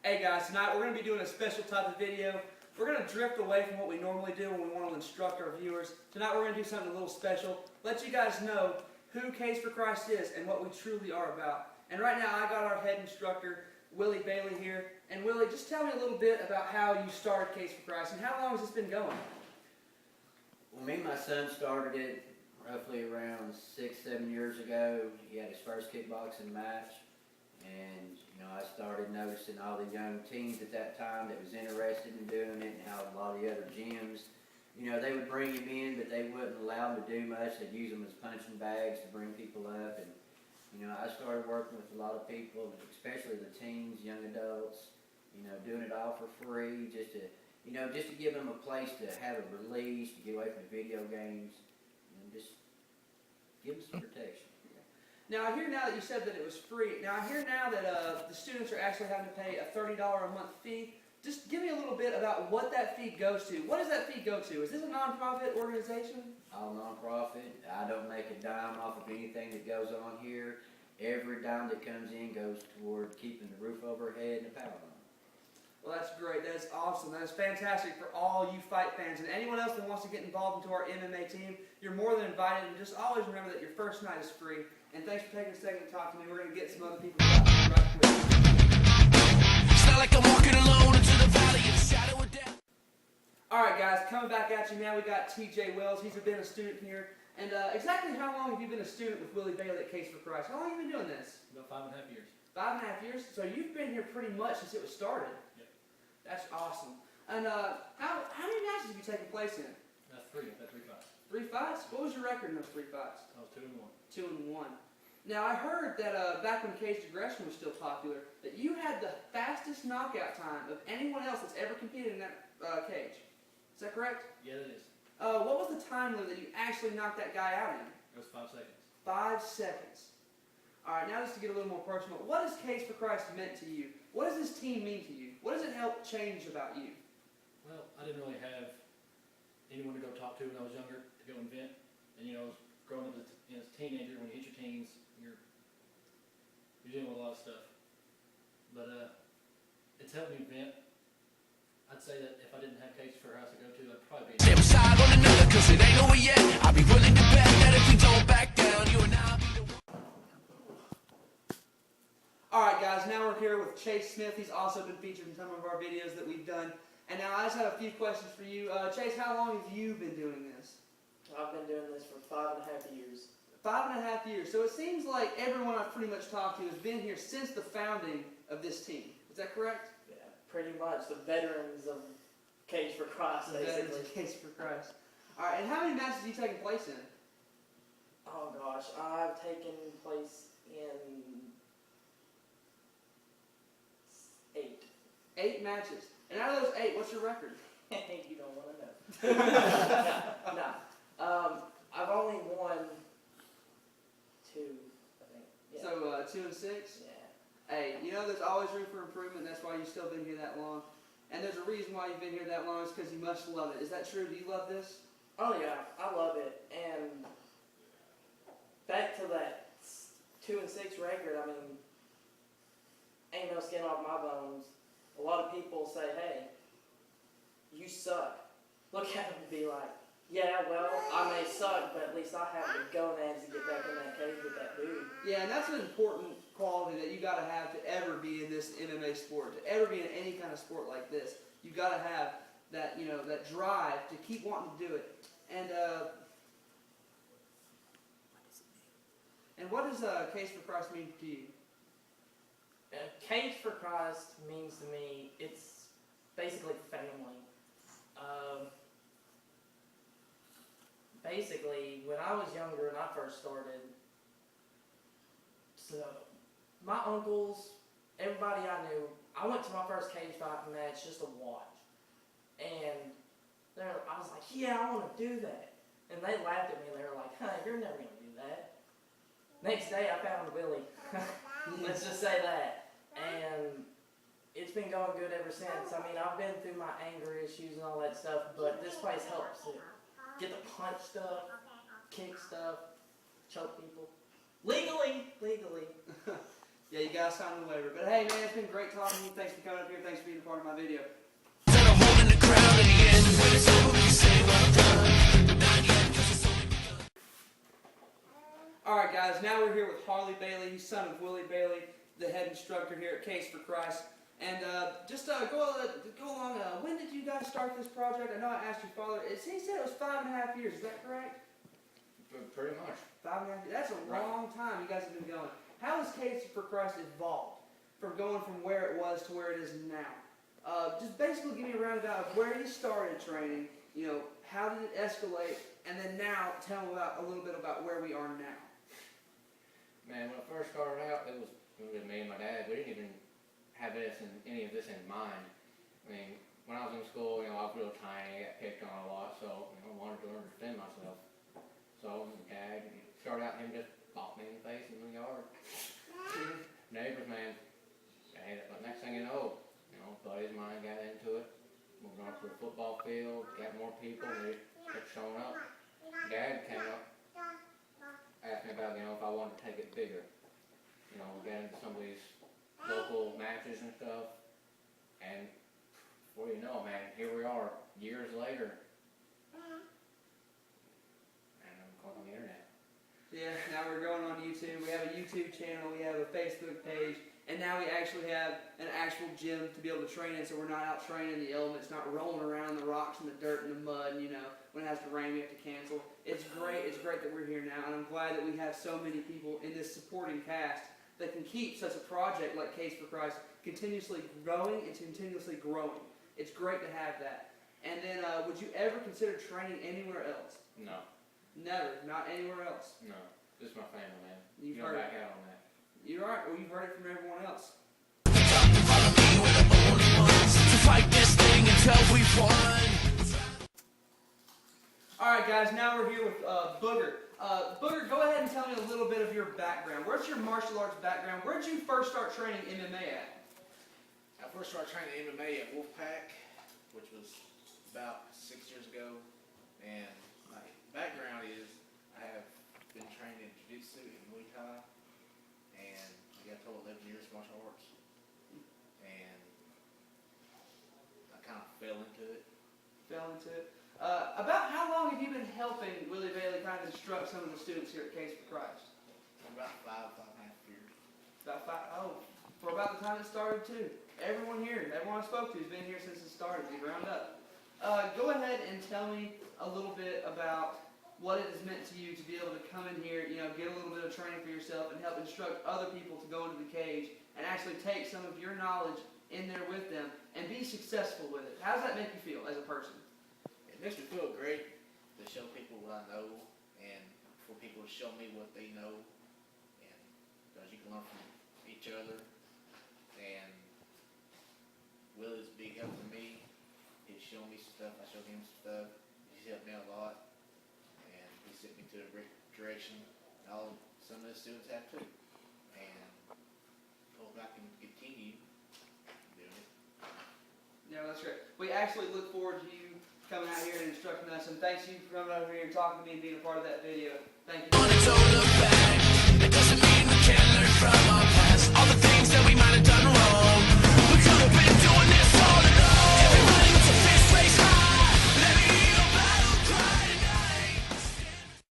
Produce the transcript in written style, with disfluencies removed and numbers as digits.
Hey guys, tonight we're going to be doing a special type of video. We're going to drift away from what we normally do when we want to instruct our viewers. Tonight we're going to do something a little special. Let you guys know who Case for Christ is and what we truly are about. And right now I got our head instructor, Willie Bailey, here. And Willie, just tell me a little bit about how you started Case for Christ and how long has this been going? Well, me and my son started it roughly around 6-7 years ago. He had his first kickboxing match. And, I started noticing all the young teens at that time that was interested in doing it, and how a lot of the other gyms, they would bring him in, but they wouldn't allow him to do much. They'd use him as punching bags to bring people up. And, I started working with a lot of people, especially the teens, young adults, doing it all for free, just to give them a place to have a release, to get away from the video games, and just give them some protection. Now I hear now that you said that it was free. Now I hear now that the students are actually having to pay a $30 a month fee. Just give me a little bit about what that fee goes to. What does that fee go to? Is this a non-profit organization? All non-profit. I don't make a dime off of anything that goes on here. Every dime that comes in goes toward keeping the roof over our head and the power on. Well, that's great. That's awesome. That is fantastic for all you fight fans. And anyone else that wants to get involved into our MMA team, you're more than invited. And just always remember that your first night is free. And thanks for taking a second to talk to me. We're going to get some other people right quick. It's not like I'm walking alone into the valley of the shadow of death. Alright guys, coming back at you now, we got TJ Wells. He's been a student here. And exactly how long have you been a student with Willie Bailey at Case for Christ? How long have you been doing this? About 5.5 years. 5.5 years? So you've been here pretty much since it was started. Yep. That's awesome. And how many matches have you taken place in? 3. I've had 3 fights. 3 fights? What was your record in those 3 fights? I was 2-1. 2-1. Now I heard that back when cage aggression was still popular, that you had the fastest knockout time of anyone else that's ever competed in that cage. Is that correct? Yeah, it is. What was the time limit that you actually knocked that guy out in? It was 5 seconds. 5 seconds. Alright, now just to get a little more personal, what has Case for Christ meant to you? What does this team mean to you? What does it help change about you? Well, I didn't really have anyone to go talk to when I was younger, to go and vent. And, growing up as a teenager, when you hit your teens, you're dealing with a lot of stuff. But it's helped me vent. I'd say that if I didn't have Case for Christ to go to, I'd probably be Step aside on another, cause it ain't over yet. I'll be willing to bet that if we don't back down, you and I'll be the one. Alright guys, now we're here with Chase Smith. He's also been featured in some of our videos that we've done. And now I just have a few questions for you. Chase, how long have you been doing this? I've been doing this for 5.5 years. 5.5 years. So it seems like everyone I've pretty much talked to has been here since the founding of this team. Is that correct? Yeah, pretty much the veterans of Cage for Christ, The veterans basically. of Case for Christ. Alright, and how many matches have you taken place in? Oh gosh, I've taken place in 8. 8 matches. And out of those 8, what's your record? You don't want to know. No. I've only won 2, I think. Yeah. So 2 and 6? Yeah. Hey, there's always room for improvement. That's why you've still been here that long. And there's a reason why you've been here that long. It's because you must love it. Is that true? Do you love this? Oh yeah, I love it. And back to that 2 and 6 record, I mean, ain't no skin off my bones. A lot of people say, hey, you suck. Look at them and be like, yeah, well, I may suck, but at least I have the gonads to get back in that cage with that dude. Yeah, and that's an important quality that you got to have to ever be in this MMA sport, to ever be in any kind of sport like this. You got to have that, that drive to keep wanting to do it. And what does Case for Christ mean to you? Cage for Christ means to me, it's basically family. Basically, when I was younger and I first started, so my uncles, everybody I knew, I went to my first cage fight match just to watch. And I was like, yeah, I want to do that. And they laughed at me and they were like, huh, you're never going to do that. Next day I found Willie. Let's just say that. And it's been going good ever since. I mean, I've been through my anger issues and all that stuff, but this place helps it. Get to punch stuff, kick stuff, choke people. Legally. Yeah, you gotta sign the waiver. But hey, man, it's been great talking to you. Thanks for coming up here. Thanks for being a part of my video. Instead of holding the ground in the end, when it's over, we say well done. But not yet, 'cause it's only begun. Alright guys, now we're here with Harley Bailey, he's son of Willie Bailey, the head instructor here at Case for Christ. And go along, when did you guys start this project? I know I asked your father, he said it was 5.5 years, is that correct? Pretty much. 5.5 years, that's a long time you guys have been going. How has Case for Christ evolved from going from where it was to where it is now? Just basically give me a roundabout of where you started training, you know, how did it escalate, and then now tell me a little bit about where we are now. Man, when I first started out, it was me and my dad. We didn't even have any of this in mind. I mean, when I was in school, you know, I was real tiny, I got picked on a lot, so you know, I wanted to learn to defend myself. So Dad started out, him just bopped me in the face in the yard. Neighbors, man. And next thing you know, buddies of mine got into it. Moved on to the football field, got more people, and they kept showing up. Dad came up, asked me about, if I wanted to take it bigger. We got into some of these local matches and stuff. And before you know, man, here we are, years later. And I'm going on the internet. Yeah, now we're going on YouTube. We have a YouTube channel, we have a Facebook page, and now we actually have an actual gym to be able to train in, so we're not out training in the elements, not rolling around in the rocks and the dirt and the mud, and when it has to rain we have to cancel. It's great that we're here now, and I'm glad that we have so many people in this supporting cast that can keep such a project like Case for Christ continuously growing and continuously growing. It's great to have that. And then, would you ever consider training anywhere else? No. Never, not anywhere else. No. This is my family, man. You've You heard don't back it. out on that. You're right. Well, you've heard it from everyone else. Follow me, we're the only ones to fight this thing until we've won. All right, guys. Now we're here with Booger. Booger, go ahead and tell me a little bit of your background. Where's your martial arts background? Where did you first start training MMA at? I first started training MMA at Wolfpack, which was about 6 years ago. And my background is I have been trained in Jiu-Jitsu and Muay Thai, and I got told 11 years of martial arts. And I kind of fell into it. Fell into it. About how long have you been helping Willie Bailey kind of instruct some of the students here at Case for Christ? About 5.5 years. For about the time it started too. Everyone I spoke to has been here since it started, the ground up. Go ahead and tell me a little bit about what it has meant to you to be able to come in here, get a little bit of training for yourself and help instruct other people to go into the cage and actually take some of your knowledge in there with them and be successful with it. How does that make you feel as a person? It makes me feel great to show people what I know and for people to show me what they know, and because you can learn from each other. And Willie's a big help to me. He's shown me stuff, I showed him stuff. He's helped me out a lot, and he sent me to the right direction. Some of the students have too, and hope I can continue doing it. Yeah, that's great. We actually look forward to you coming out here and instructing us, and thanks you for coming over here and talking to me and being a part of that video. Thank you. On its own look back, it doesn't mean we can't learn from our